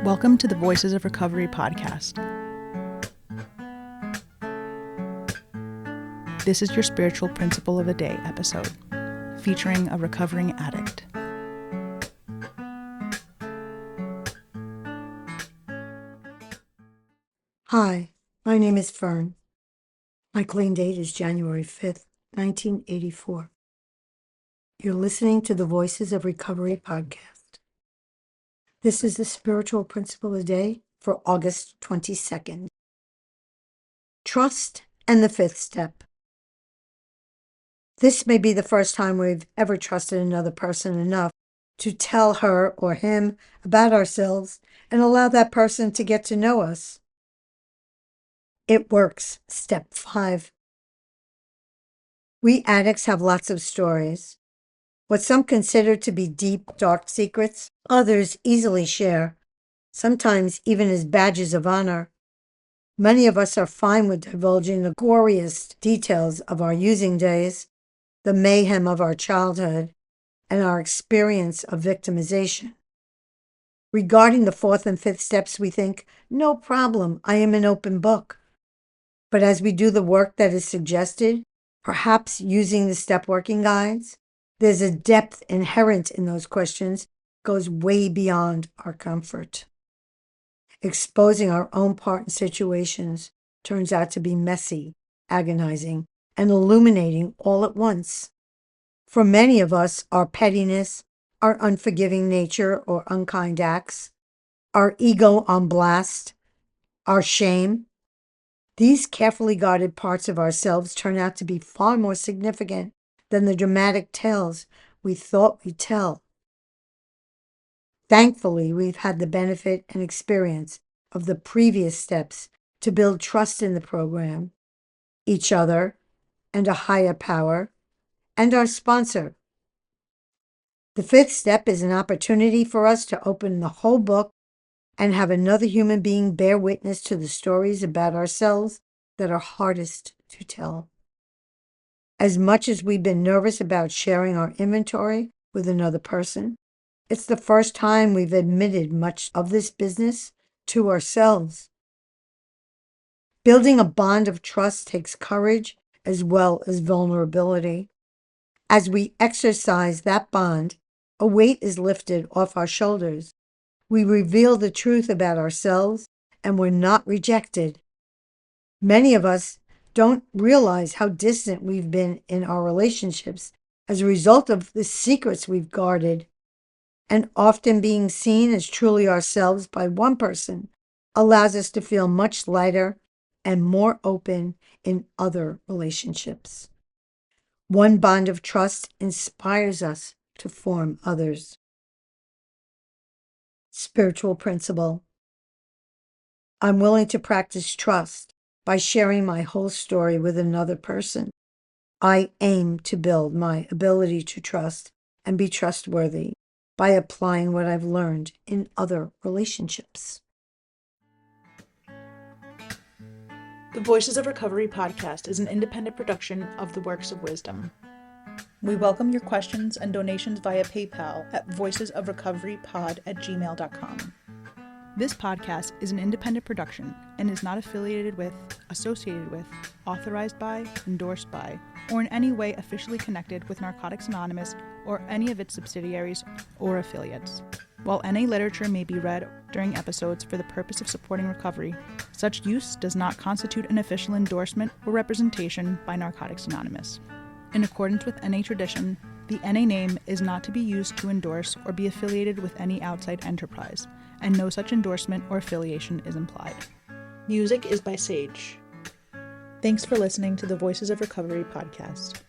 Welcome to the Voices of Recovery podcast. This is your spiritual principle of a day episode, featuring a recovering addict. Hi, my name is Fern. My clean date is January 5th, 1984. You're listening to the Voices of Recovery podcast. This is the spiritual principle of the day for August 22nd. Trust and the fifth step. This may be the first time we've ever trusted another person enough to tell her or him about ourselves and allow that person to get to know us. It works. Step 5. We addicts have lots of stories. What some consider to be deep, dark secrets, others easily share, sometimes even as badges of honor. Many of us are fine with divulging the goriest details of our using days, the mayhem of our childhood, and our experience of victimization. Regarding the fourth and fifth steps, we think, no problem, I am an open book. But as we do the work that is suggested, perhaps using the step working guides, there's a depth inherent in those questions goes way beyond our comfort. Exposing our own part in situations turns out to be messy, agonizing, and illuminating all at once. For many of us, our pettiness, our unforgiving nature or unkind acts, our ego on blast, our shame, these carefully guarded parts of ourselves turn out to be far more significant than the dramatic tales we thought we'd tell. Thankfully, we've had the benefit and experience of the previous steps to build trust in the program, each other, and a higher power, and our sponsor. The fifth step is an opportunity for us to open the whole book and have another human being bear witness to the stories about ourselves that are hardest to tell. As much as we've been nervous about sharing our inventory with another person, it's the first time we've admitted much of this business to ourselves. Building a bond of trust takes courage as well as vulnerability. As we exercise that bond, a weight is lifted off our shoulders. We reveal the truth about ourselves, and we're not rejected. Many of us don't realize how distant we've been in our relationships as a result of the secrets we've guarded, and often being seen as truly ourselves by one person allows us to feel much lighter and more open in other relationships. One bond of trust inspires us to form others. Spiritual principle. I'm willing to practice trust by sharing my whole story with another person. I aim to build my ability to trust and be trustworthy by applying what I've learned in other relationships. The Voices of Recovery podcast is an independent production of the Works of Wisdom. We welcome your questions and donations via PayPal at voicesofrecoverypod@gmail.com. This podcast is an independent production and is not affiliated with, associated with, authorized by, endorsed by, or in any way officially connected with Narcotics Anonymous or any of its subsidiaries or affiliates. While NA literature may be read during episodes for the purpose of supporting recovery, such use does not constitute an official endorsement or representation by Narcotics Anonymous. In accordance with NA tradition, the NA name is not to be used to endorse or be affiliated with any outside enterprise, and no such endorsement or affiliation is implied. Music is by Sage. Thanks for listening to the Voices of Recovery podcast.